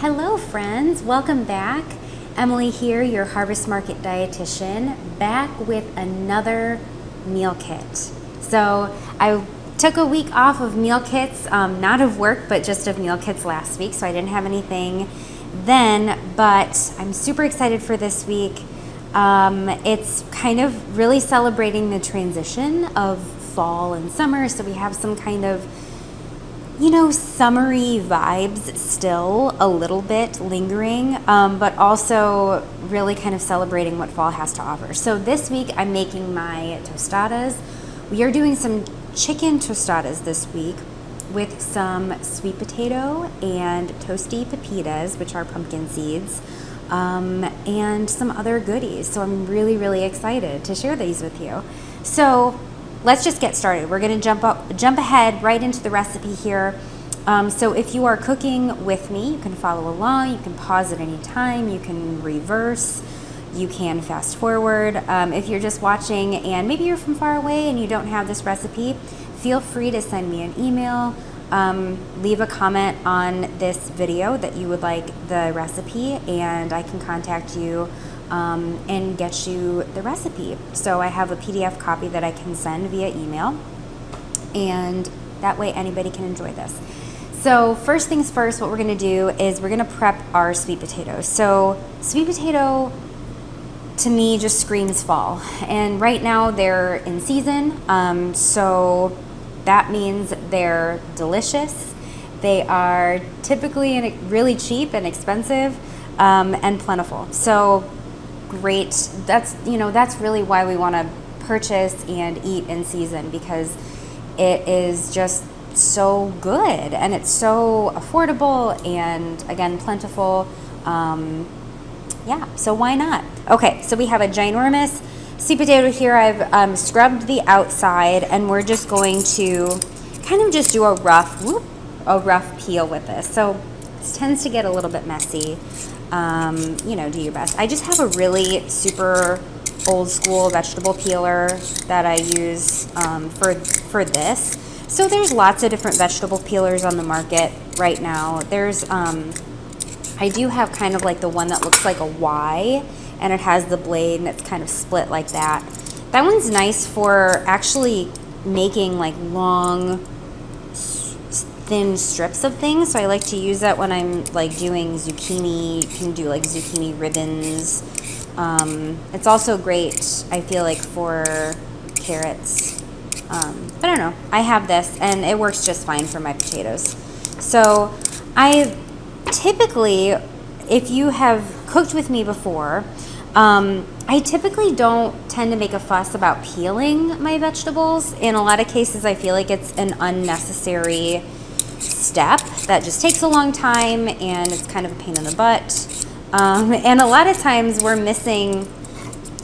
Hello friends, welcome back. Emily here, your Harvest Market dietitian, back with another meal kit. So I took a week off of meal kits, not of work, but just of meal kits last week, so I didn't have anything then, but I'm super excited for this week. It's kind of really celebrating the transition of fall and summer, so we have some kind of summery vibes still a little bit lingering, but also really kind of celebrating what fall has to offer. So this week I'm making my tostadas. We are doing some chicken tostadas this week with some sweet potato and toasty pepitas, which are pumpkin seeds, and some other goodies. So I'm really excited to share these with you. So let's just get started. We're going to jump ahead right into the recipe here. So if you are cooking with me, you can follow along, you can pause at any time, you can reverse, you can fast forward. If you're just watching and maybe you're from far away and you don't have this recipe, feel free to send me an email, leave a comment on this video that you would like the recipe, and I can contact you and get you the recipe. So I have a PDF copy that I can send via email, and that way anybody can enjoy this. So first things first, what we're going to do is we're going to prep our sweet potatoes. So sweet potato to me just screams fall, and right now they're in season, so that means they're delicious. They are typically really cheap and expensive, and plentiful. So great. That's really why we want to purchase and eat in season, because it is just so good and it's so affordable and again plentiful. Yeah, so why not? Okay, so we have a ginormous sweet potato here. I've scrubbed the outside, and we're just going to kind of just do a rough peel with this. So this tends to get a little bit messy. Do your best. I just have a really super old school vegetable peeler that I use for this. So there's lots of different vegetable peelers on the market right now. There's I do have kind of like the one that looks like a Y, and it has the blade and it's kind of split like that. That one's nice for actually making like long thin strips of things, so I like to use that when I'm like doing zucchini. You can do like zucchini ribbons. It's also great, I feel like, for carrots. But I don't know, I have this and it works just fine for my potatoes. So I typically, if you have cooked with me before, I typically don't tend to make a fuss about peeling my vegetables. In a lot of cases, I feel like it's an unnecessary step that just takes a long time and it's kind of a pain in the butt. And a lot of times we're missing,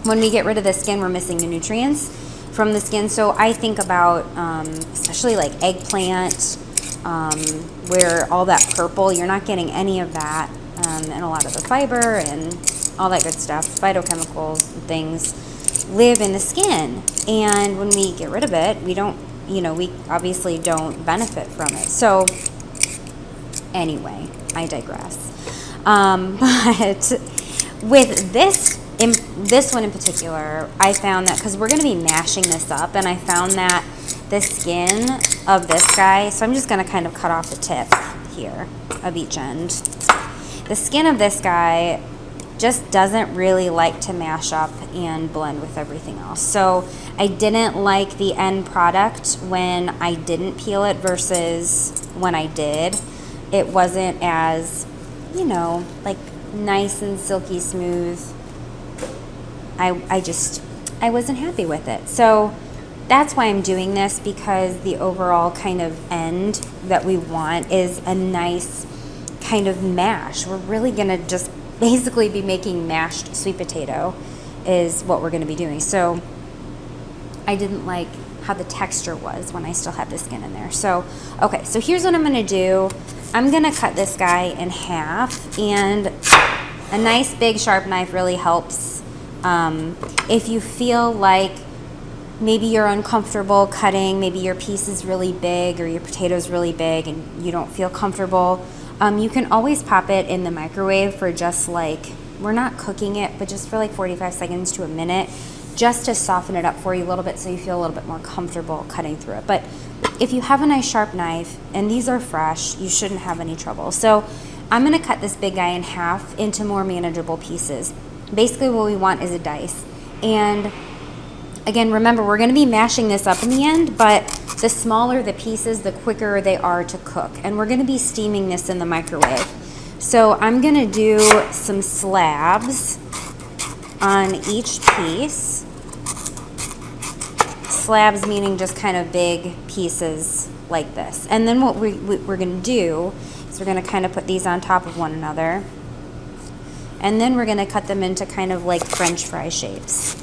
when we get rid of the skin, we're missing the nutrients from the skin. So I think about especially like eggplant, where all that purple, you're not getting any of that, and a lot of the fiber and all that good stuff, phytochemicals and things live in the skin, and when we get rid of it, we don't, we obviously don't benefit from it. So anyway, I digress. But with this one in particular, I found that, because we're going to be mashing this up, and I found that the skin of this guy, so I'm just going to kind of cut off the tip here of each end. The skin of this guy just doesn't really like to mash up and blend with everything else. So I didn't like the end product when I didn't peel it versus when I did. It wasn't as, like nice and silky smooth. I wasn't happy with it. So that's why I'm doing this, because the overall kind of end that we want is a nice kind of mash. We're really gonna just basically be making mashed sweet potato is what we're gonna be doing. So I didn't like how the texture was when I still had the skin in there. So, okay, so here's what I'm gonna do. I'm gonna cut this guy in half, and a nice big sharp knife really helps. If you feel like maybe you're uncomfortable cutting, maybe your piece is really big or your potato's really big and you don't feel comfortable, You can always pop it in the microwave for just like, we're not cooking it, but just for like 45 seconds to a minute, just to soften it up for you a little bit so you feel a little bit more comfortable cutting through it. But if you have a nice sharp knife, and these are fresh, you shouldn't have any trouble. So I'm gonna cut this big guy in half into more manageable pieces. Basically what we want is a dice. And again, remember, we're gonna be mashing this up in the end, but the smaller the pieces, the quicker they are to cook. And we're gonna be steaming this in the microwave. So I'm gonna do some slabs on each piece. Slabs meaning just kind of big pieces like this. And then what we're gonna do is we're gonna kind of put these on top of one another. And then we're gonna cut them into kind of like French fry shapes.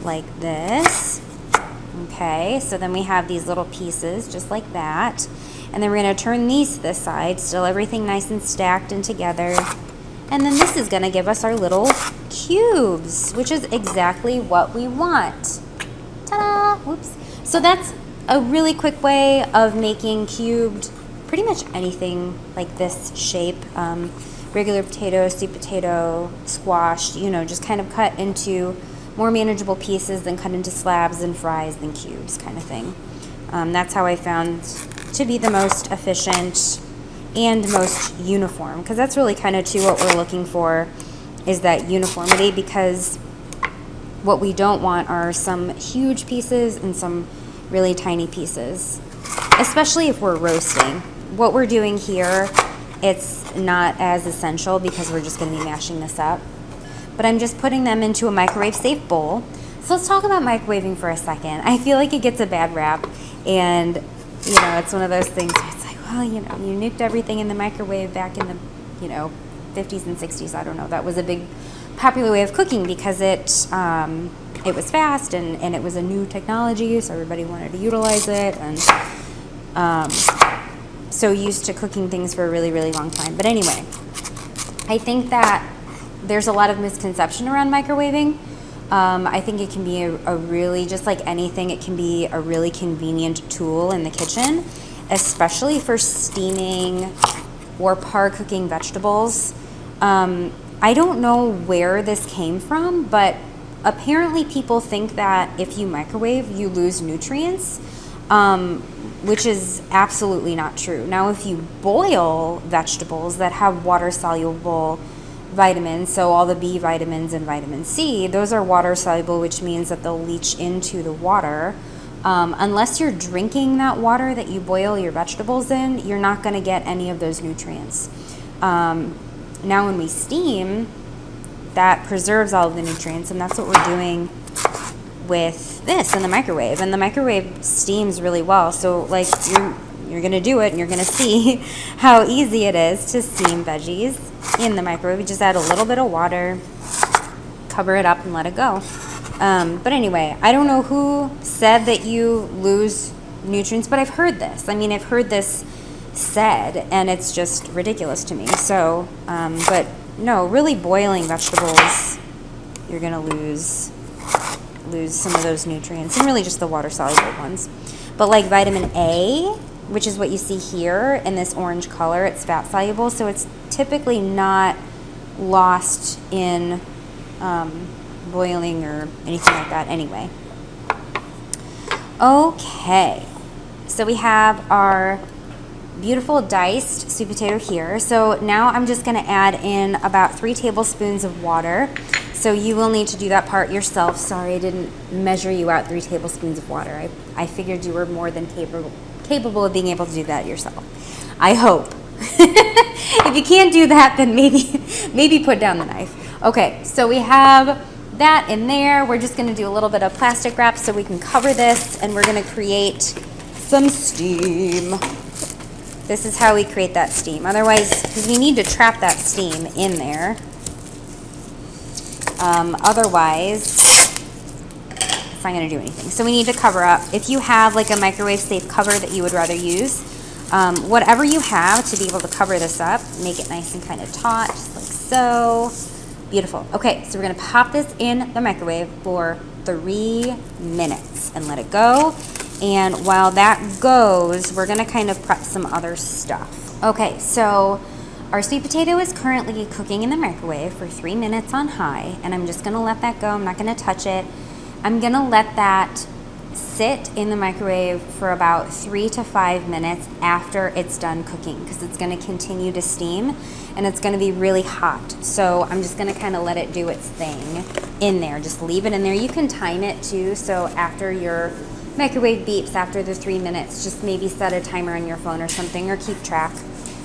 Like this. Okay, so then we have these little pieces just like that. And then we're gonna turn these to this side, still everything nice and stacked and together. And then this is gonna give us our little cubes, which is exactly what we want. Ta-da! Whoops. So that's a really quick way of making cubed pretty much anything like this shape. Regular potato, sweet potato, squash, you know, just kind of cut into more manageable pieces than cut into slabs and fries than cubes kind of thing. That's how I found to be the most efficient and most uniform, because that's really kind of too what we're looking for, is that uniformity, because what we don't want are some huge pieces and some really tiny pieces, especially if we're roasting. What we're doing here, it's not as essential because we're just going to be mashing this up. But I'm just putting them into a microwave safe bowl. So let's talk about microwaving for a second. I feel like it gets a bad rap, and you know, it's one of those things where it's like, well, you know, you nuked everything in the microwave back in the, you know, 50s and 60s. I don't know. That was a big popular way of cooking because it was fast and it was a new technology, so everybody wanted to utilize it, and so used to cooking things for a really, really long time. But anyway, I think that there's a lot of misconception around microwaving. I think it can be a really, just like anything, it can be a really convenient tool in the kitchen, especially for steaming or par cooking vegetables. I don't know where this came from, but apparently people think that if you microwave, you lose nutrients, which is absolutely not true. Now, if you boil vegetables that have water-soluble vitamins, so all the B vitamins and vitamin C, those are water soluble, which means that they'll leach into the water. Unless you're drinking that water that you boil your vegetables in, you're not going to get any of those nutrients. Now when we steam, that preserves all of the nutrients, and that's what we're doing with this in the microwave. And the microwave steams really well, so like you're going to do it and you're going to see how easy it is to steam veggies in the microwave. You just add a little bit of water, cover it up, and let it go. But anyway, I don't know who said that you lose nutrients, but I've heard this. I mean, I've heard this said, and it's just ridiculous to me. So, but no, really boiling vegetables, you're going to lose some of those nutrients, and really just the water-soluble ones. But like vitamin A, which is what you see here in this orange color, it's fat soluble, so it's typically not lost in boiling or anything like that anyway. Okay, so we have our beautiful diced sweet potato here. So now I'm just going to add in about 3 tablespoons of water. So you will need to do that part yourself. Sorry, I didn't measure you out 3 tablespoons of water. I figured you were more than capable of being able to do that yourself. I hope. If you can't do that, then maybe put down the knife. Okay, so we have that in there. We're just going to do a little bit of plastic wrap so we can cover this, and we're going to create some steam. This is how we create that steam. Otherwise, because we need to trap that steam in there. Otherwise, it's not going to do anything. So we need to cover up. If you have like a microwave safe cover that you would rather use, whatever you have to be able to cover this up, make it nice and kind of taut, just like so. Beautiful. Okay, so we're going to pop this in the microwave for 3 minutes and let it go. And while that goes, we're going to kind of prep some other stuff. Okay, so our sweet potato is currently cooking in the microwave for 3 minutes on high, and I'm just gonna let that go. I'm not gonna touch it. I'm gonna let that sit in the microwave for about 3 to 5 minutes after it's done cooking, because it's gonna continue to steam and it's gonna be really hot. So I'm just gonna kind of let it do its thing in there. Just leave it in there. You can time it too, so after your microwave beeps after the 3 minutes, just maybe set a timer on your phone or something, or keep track,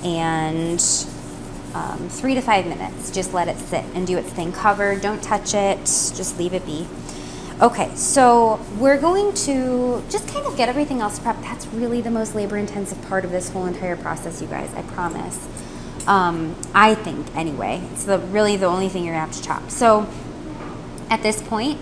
and 3 to 5 minutes, just let it sit and do its thing. Cover, don't touch it, just leave it be. Okay, so we're going to just kind of get everything else prepped. That's really the most labor-intensive part of this whole entire process, you guys, I promise. I think, anyway. It's really the only thing you're gonna have to chop. So at this point,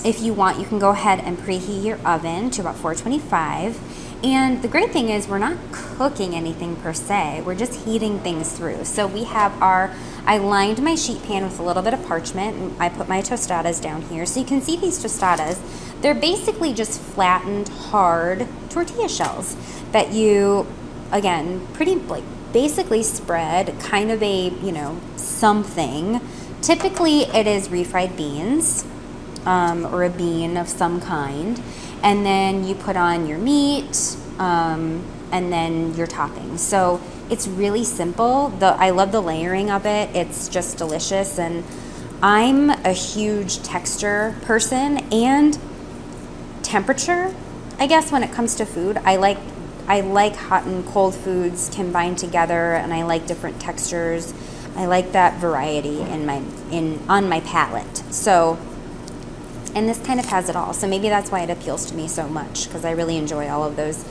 if you want, you can go ahead and preheat your oven to about 425. And the great thing is we're not cooking anything per se, we're just heating things through. So we have I lined my sheet pan with a little bit of parchment, and I put my tostadas down here. So you can see these tostadas, they're basically just flattened, hard tortilla shells that you, again, basically spread kind of a, something. Typically it is refried beans, or a bean of some kind. And then you put on your meat, and then your toppings. So it's really simple. I love the layering of it. It's just delicious. And I'm a huge texture person and temperature, I guess, when it comes to food. I like hot and cold foods combined together, and I like different textures. I like that variety on my palate. So, and this kind of has it all. So maybe that's why it appeals to me so much, because I really enjoy all of those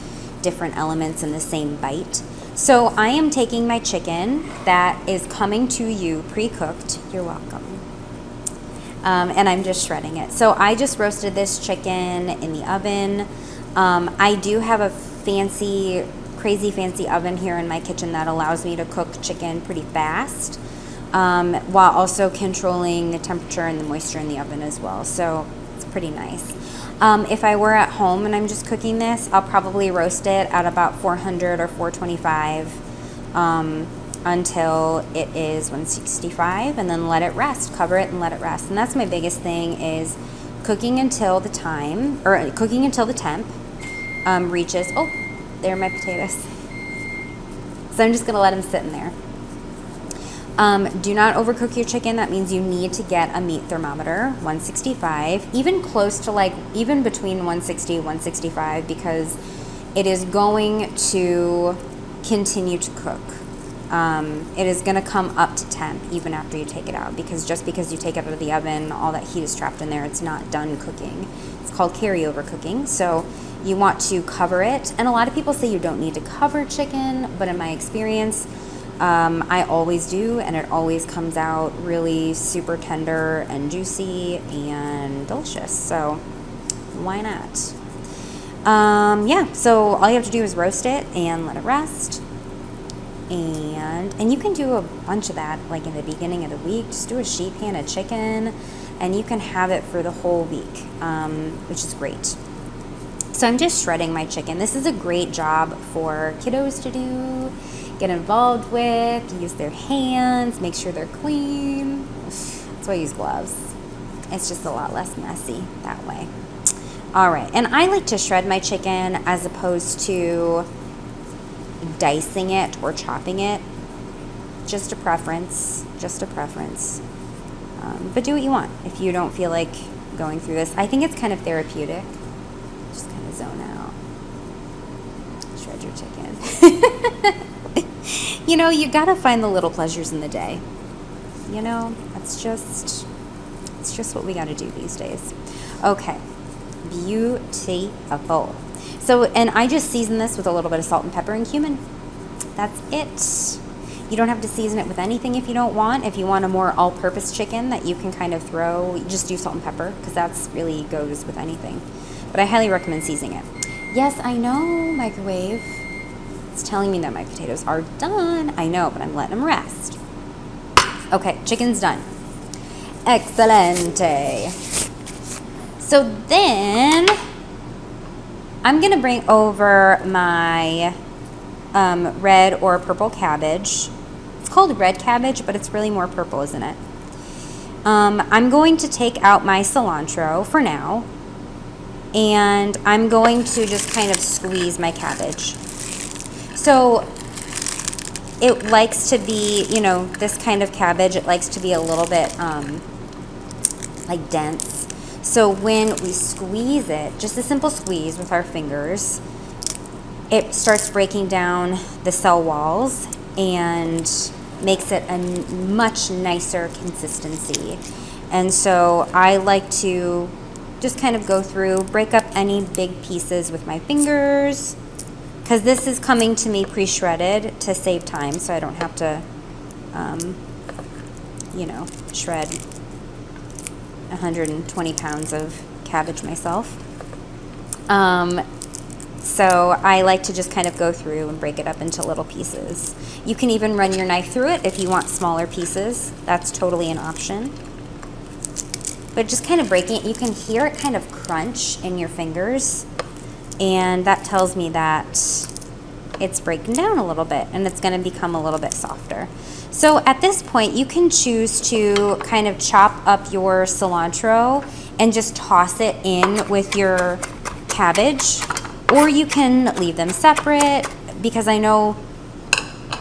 different elements in the same bite. So I am taking my chicken that is coming to you pre-cooked. You're welcome. And I'm just shredding it. So I just roasted this chicken in the oven. I do have a crazy fancy oven here in my kitchen that allows me to cook chicken pretty fast, while also controlling the temperature and the moisture in the oven as well. So it's pretty nice. If I were at home and I'm just cooking this, I'll probably roast it at about 400 or 425 until it is 165, and then let it rest. Cover it and let it rest. And that's my biggest thing, is cooking until the temp reaches. Oh, there are my potatoes. So I'm just gonna let them sit in there. Do not overcook your chicken. That means you need to get a meat thermometer, 165, even close to even between 160 and 165, because it is going to continue to cook. It is gonna come up to temp even after you take it out, because just because you take it out of the oven, all that heat is trapped in there, it's not done cooking. It's called carryover cooking. So you want to cover it. And a lot of people say you don't need to cover chicken, but in my experience, I always do, and it always comes out really super tender and juicy and delicious. So why not? Yeah, so all you have to do is roast it and let it rest. And you can do a bunch of that like in the beginning of the week. Just do a sheet pan of chicken, and you can have it for the whole week, which is great. So I'm just shredding my chicken. This is a great job for kiddos to do, get involved with, use their hands, make sure they're clean. That's why I use gloves. It's just a lot less messy that way. All right, and I like to shred my chicken as opposed to dicing it or chopping it. Just a preference, but do what you want if you don't feel like going through this. I think it's kind of therapeutic. Just kind of zone out. Shred your chicken. You gotta find the little pleasures in the day. It's just what we gotta do these days. Okay, beautiful. So, and I just season this with a little bit of salt and pepper and cumin. That's it. You don't have to season it with anything if you don't want. If you want a more all-purpose chicken that you can kind of throw, just do salt and pepper, because that's really goes with anything. But I highly recommend seasoning it. Yes, I know, microwave. It's telling me that my potatoes are done. I know, but I'm letting them rest. Okay, chicken's done. Excelente. So then I'm gonna bring over my red or purple cabbage. It's called red cabbage, but it's really more purple, isn't it? I'm going to take out my cilantro for now, and I'm going to just kind of squeeze my cabbage. So it likes to be, you know, this kind of cabbage, it likes to be a little bit like dense. So when we squeeze it, just a simple squeeze with our fingers, it starts breaking down the cell walls and makes it a much nicer consistency. And so I like to just kind of go through, break up any big pieces with my fingers, because this is coming to me pre-shredded to save time, so I don't have to, you know, shred 120 pounds of cabbage myself. So I like to just kind of go through and break it up into little pieces. You can even run your knife through it if you want smaller pieces. That's totally an option. But just kind of breaking it, you can hear it kind of crunch in your fingers, and that tells me that it's breaking down a little bit and it's going to become a little bit softer. So at this point, you can choose to kind of chop up your cilantro and just toss it in with your cabbage, or you can leave them separate, because I know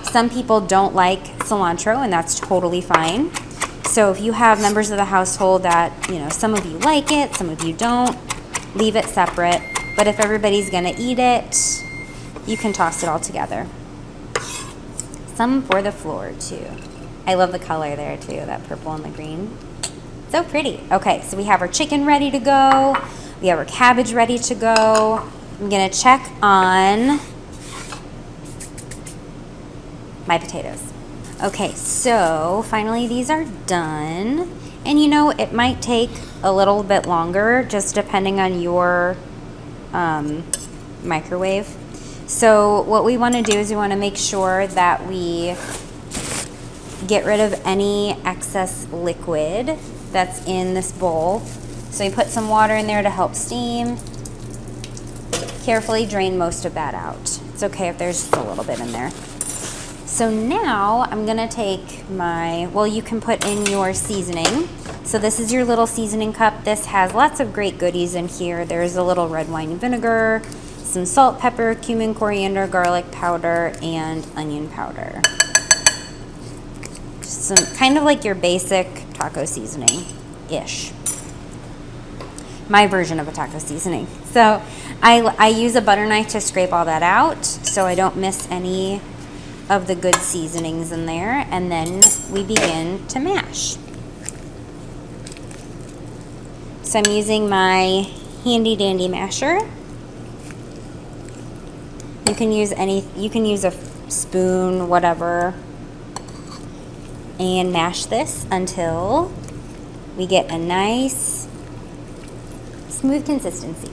some people don't like cilantro, and that's totally fine. So if you have members of the household that, you know, some of you like it, some of you don't, leave it separate. But if everybody's gonna eat it, you can toss it all together. Some for the floor too. I love the color there too, that purple and the green. So pretty. Okay, so we have our chicken ready to go. We have our cabbage ready to go. I'm gonna check on my potatoes. Okay, so finally these are done. And you know, it might take a little bit longer, just depending on your microwave. So what we want to do is we want to make sure that we get rid of any excess liquid that's in this bowl. So you put some water in there to help steam. Carefully drain most of that out. It's okay if there's just a little bit in there. So now I'm gonna take my, well, you can put in your seasoning. So this is your little seasoning cup. This has lots of great goodies in here. There's a little red wine vinegar, some salt, pepper, cumin, coriander, garlic powder, and onion powder. Some kind of like your basic taco seasoning-ish. My version of a taco seasoning. So I use a butter knife to scrape all that out so I don't miss any of the good seasonings in there, and then we begin to mash. So I'm using my handy dandy masher. You can use a spoon, whatever, and mash this until we get a nice smooth consistency.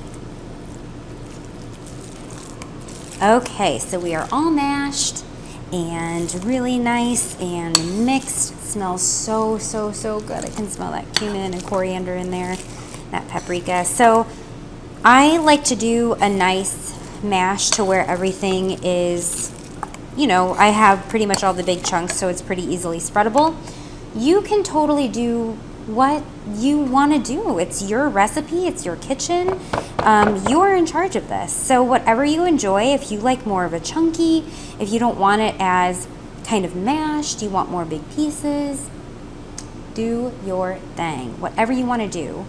Okay, so we are all mashed and really nice and mixed. It smells so, so, so good. I can smell that cumin and coriander in there, that paprika. So I like to do a nice mash to where everything is, you know, I have pretty much all the big chunks, so it's pretty easily spreadable. You can totally do what you want to do. It's your recipe, it's your kitchen. You're in charge of this. So whatever you enjoy, if you like more of a chunky, if you don't want it as kind of mashed, you want more big pieces, do your thing. Whatever you want to do.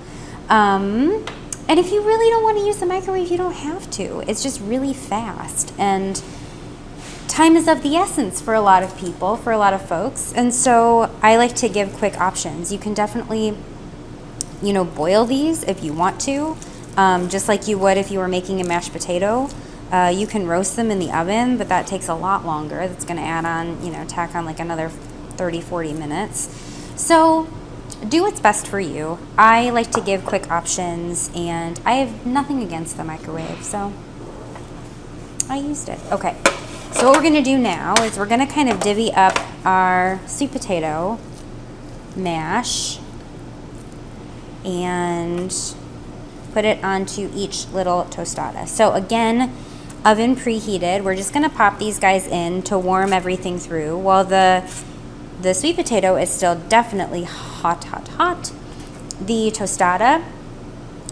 And if you really don't want to use the microwave, you don't have to. It's just really fast. And time is of the essence for a lot of people, for a lot of folks. And so I like to give quick options. You can definitely, you know, boil these if you want to, just like you would if you were making a mashed potato. You can roast them in the oven, but that takes a lot longer. That's going to add on, you know, tack on like another 30-40 minutes. So do what's best for you. I like to give quick options, and I have nothing against the microwave, so I used it. Okay, so what we're going to do now is we're going to kind of divvy up our sweet potato mash and put it onto each little tostada. So again, oven preheated. We're just gonna pop these guys in to warm everything through while the sweet potato is still definitely hot, hot, hot. The tostada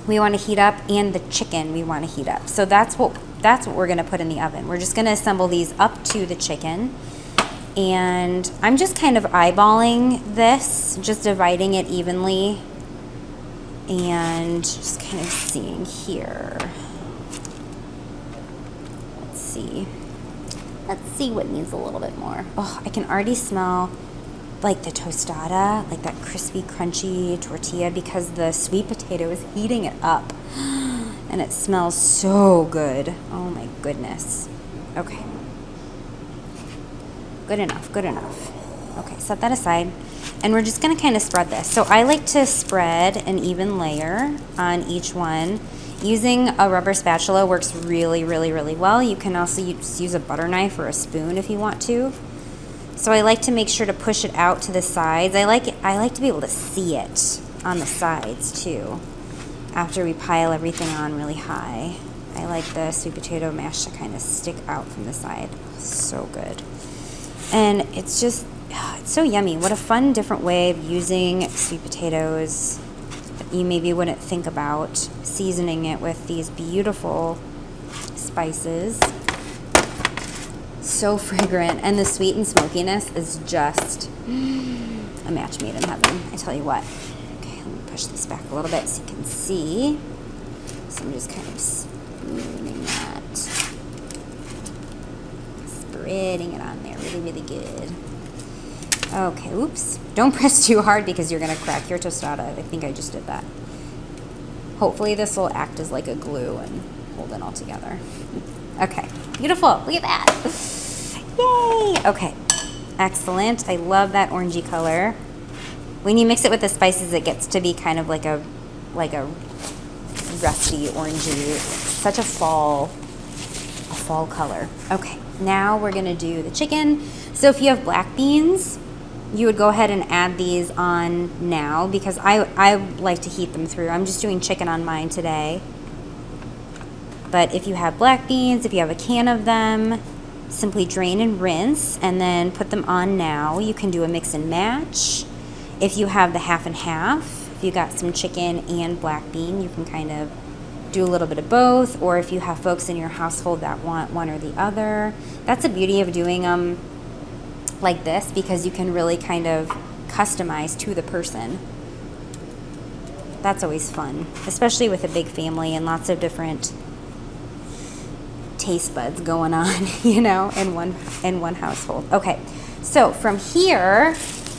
we want to heat up, and the chicken we want to heat up. So that's what we're gonna put in the oven. We're just gonna assemble these up to the chicken. And I'm just kind of eyeballing this, just dividing it evenly and just kind of seeing here. Let's see what needs a little bit more. Oh, I can already smell like the tostada, like that crispy, crunchy tortilla, because the sweet potato is heating it up. And it smells so good. Oh my goodness. Okay. Good enough, good enough. Okay, set that aside. And we're just gonna kind of spread this. So I like to spread an even layer on each one. Using a rubber spatula works really, really, really well. You can also use a butter knife or a spoon if you want to. So I like to make sure to push it out to the sides. I like to be able to see it on the sides too, after we pile everything on really high. I like the sweet potato mash to kind of stick out from the side. So good. And it's just, it's so yummy. What a fun, different way of using sweet potatoes that you maybe wouldn't think about, seasoning it with these beautiful spices. So fragrant, and the sweet and smokiness is just a match made in heaven, I tell you what. Okay, let me push this back a little bit so you can see. So I'm just kind of spooning that, spreading it on there, really, really good. Okay, oops. Don't press too hard because you're gonna crack your tostada. I think I just did that. Hopefully this will act as like a glue and hold it all together. Okay, beautiful, look at that. Yay, okay, excellent. I love that orangey color. When you mix it with the spices, it gets to be kind of like a rusty orangey, such a fall color. Okay, now we're gonna do the chicken. So if you have black beans, you would go ahead and add these on now, because I like to heat them through. I'm just doing chicken on mine today. But if you have black beans, if you have a can of them, simply drain and rinse and then put them on now. You can do a mix and match. If you have the half and half, if you got some chicken and black bean, you can kind of do a little bit of both. Or if you have folks in your household that want one or the other. That's the beauty of doing them like this, because you can really kind of customize to the person. That's always fun, especially with a big family and lots of different taste buds going on, you know, in one household. Okay, so from here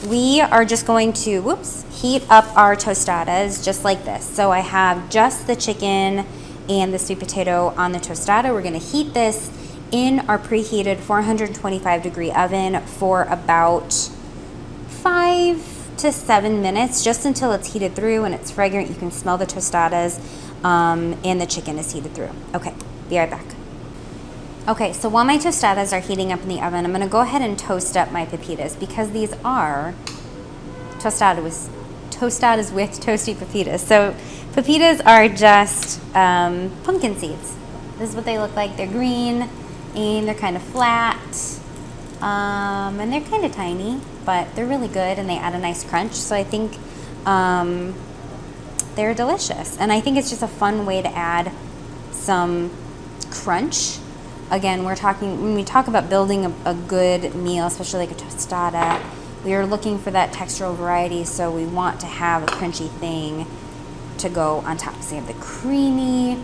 we are just going to heat up our tostadas just like this. So I have just the chicken and the sweet potato on the tostada. We're going to heat this in our preheated 425 degree oven for about 5 to 7 minutes, just until it's heated through and it's fragrant. You can smell the tostadas and the chicken is heated through. Okay, be right back. Okay, so while my tostadas are heating up in the oven, I'm gonna go ahead and toast up my pepitas, because these are tostadas with toasty pepitas. So pepitas are just pumpkin seeds. This is what they look like. They're green and they're kind of flat, and they're kind of tiny, but they're really good and they add a nice crunch. So I think they're delicious, and I think it's just a fun way to add some crunch. Again, when we talk about building a good meal, especially like a tostada, we are looking for that textural variety, so we want to have a crunchy thing to go on top. So you have the creamy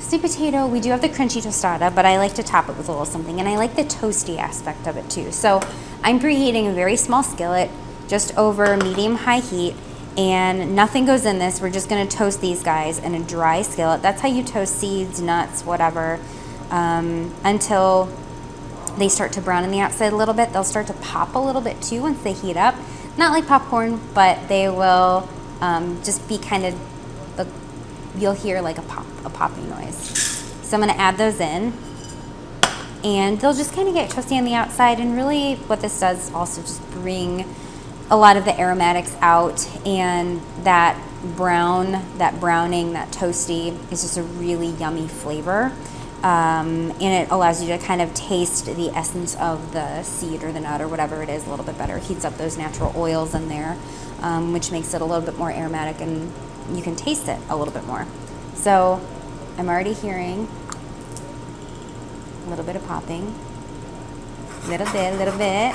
sweet potato. We do have the crunchy tostada, but I like to top it with a little something, and I like the toasty aspect of it too. So I'm preheating a very small skillet, just over medium-high heat, and nothing goes in this. We're just gonna toast these guys in a dry skillet. That's how you toast seeds, nuts, whatever, until they start to brown on the outside a little bit. They'll start to pop a little bit too once they heat up. Not like popcorn, but they will just be kind of, you'll hear like a popping noise. So I'm gonna add those in, and they'll just kind of get toasty on the outside. And really what this does also just bring a lot of the aromatics out, and that browning, that toasty is just a really yummy flavor. and it allows you to kind of taste the essence of the seed or the nut or whatever it is a little bit better. It heats up those natural oils in there, which makes it a little bit more aromatic, and you can taste it a little bit more. So I'm already hearing a little bit of popping, little bit,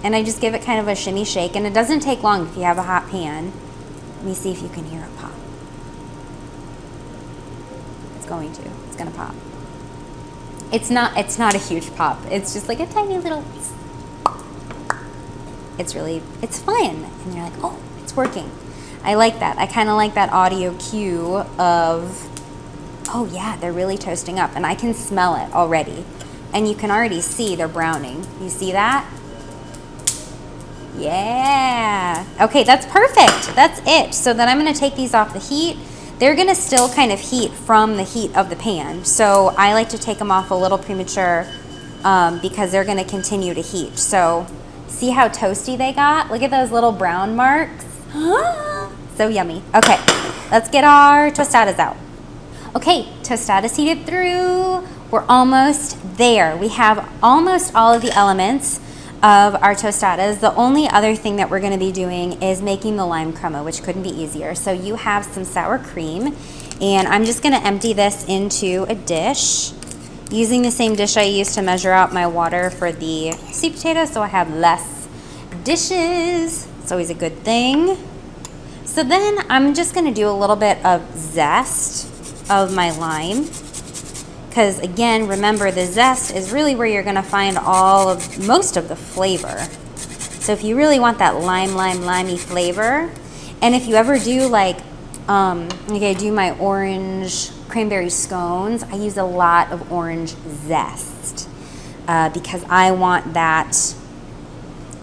and I just give it kind of a shimmy shake, and it doesn't take long if you have a hot pan. Let me see if you can hear it pop. It's gonna pop. It's not a huge pop. It's just like a tiny little, it's fun, and you're like, oh, it's working. I like that. I kind of like that audio cue of, oh yeah, they're really toasting up, and I can smell it already. And you can already see they're browning. You see that? Yeah. Okay, that's perfect. That's it. So then I'm gonna take these off the heat. They're gonna still kind of heat from the heat of the pan. So I like to take them off a little premature because they're gonna continue to heat. So see how toasty they got? Look at those little brown marks. So yummy. Okay, let's get our tostadas out. Okay, tostadas heated through. We're almost there. We have almost all of the elements of our tostadas. The only other thing that we're going to be doing is making the lime crema, which couldn't be easier. So you have some sour cream, and I'm just going to empty this into a dish using the same dish I used to measure out my water for the sweet potato, so I have less dishes. It's always a good thing. So then I'm just going to do a little bit of zest of my lime, because again, remember, the zest is really where you're going to find most of the flavor. So if you really want that limey flavor, and if you ever do like I do my orange cranberry scones, I use a lot of orange zest because I want that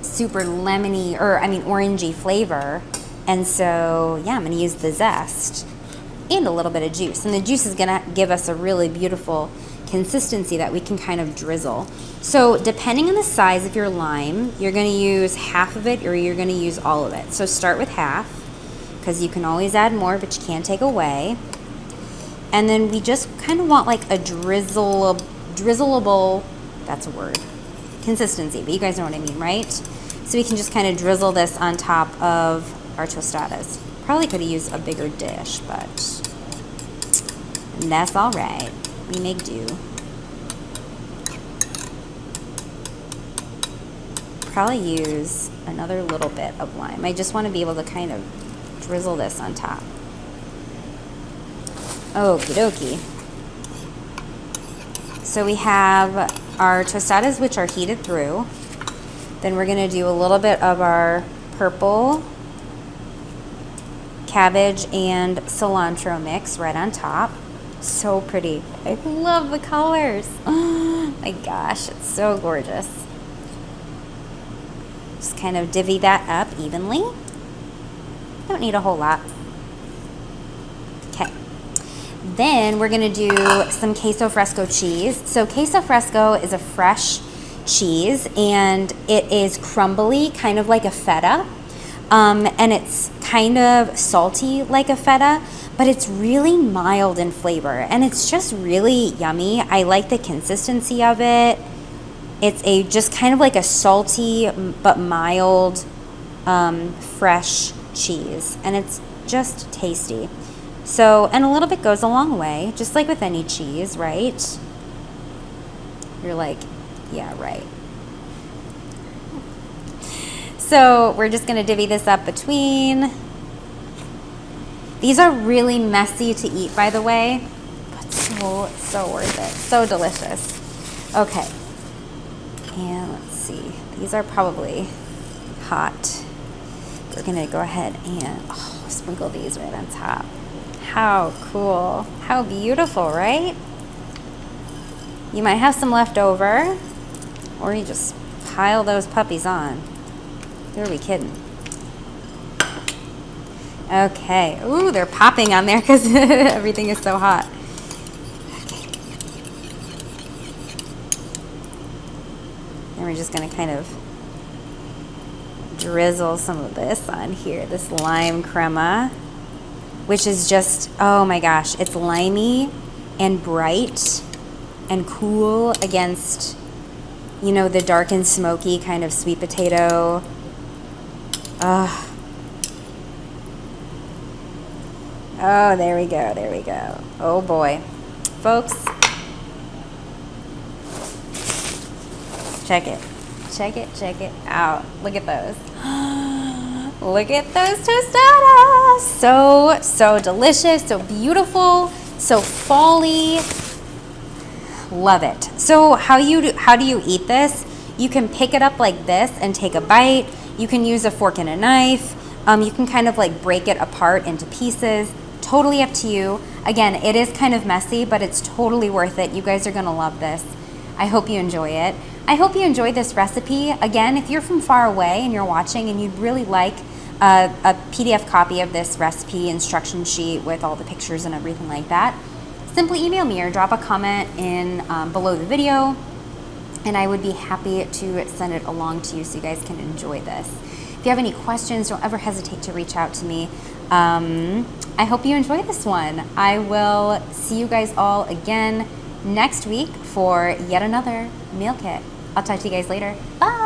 super lemony, orangey flavor. And so yeah, I'm going to use the zest and a little bit of juice, and the juice is gonna give us a really beautiful consistency that we can kind of drizzle. So depending on the size of your lime, you're gonna use half of it or you're gonna use all of it. So start with half, because you can always add more, but you can't take away. And then we just kind of want like a drizzleable, that's a word, consistency, but you guys know what I mean, right? So we can just kind of drizzle this on top of our tostadas. Probably could have used a bigger dish, but that's all right. We make do. Probably use another little bit of lime. I just want to be able to kind of drizzle this on top. Okie dokie. So we have our tostadas, which are heated through. Then we're going to do a little bit of our purple cabbage and cilantro mix right on top. So pretty. I love the colors. Oh my gosh, it's so gorgeous. Just kind of divvy that up evenly. Don't need a whole lot. Okay. Then we're going to do some queso fresco cheese. So queso fresco is a fresh cheese, and it is crumbly, kind of like a feta. And it's kind of salty like a feta, but it's really mild in flavor, and it's just really yummy. I like the consistency of it. It's just kind of like a salty but mild fresh cheese, and it's just tasty. So, and a little bit goes a long way, just like with any cheese, right? You're like, yeah, right. So we're just going to divvy this up between. These are really messy to eat, by the way, but so worth it. So delicious. Okay. And let's see. These are probably hot. We're going to go ahead and sprinkle these right on top. How cool. How beautiful, right? You might have some left over, or you just pile those puppies on. Who are we kidding? Okay. Ooh, they're popping on there because everything is so hot. Okay. And we're just going to kind of drizzle some of this on here, this lime crema, which is just, oh my gosh, it's limey and bright and cool against, you know, the dark and smoky kind of sweet potato. Oh, there we go, there we go. Oh boy. Folks, check it. Check it, check it out. Look at those. Look at those tostadas. So, so delicious, so beautiful, so fall-y. Love it. So how do you eat this? You can pick it up like this and take a bite. You can use a fork and a knife. You can kind of like break it apart into pieces. Totally up to you. Again, it is kind of messy, but it's totally worth it. You guys are gonna love this. I hope you enjoy it. I hope you enjoyed this recipe. Again, if you're from far away and you're watching and you'd really like a PDF copy of this recipe instruction sheet with all the pictures and everything like that, simply email me or drop a comment in below the video, and I would be happy to send it along to you so you guys can enjoy this. If you have any questions, don't ever hesitate to reach out to me. I hope you enjoy this one. I will see you guys all again next week for yet another meal kit. I'll talk to you guys later. Bye.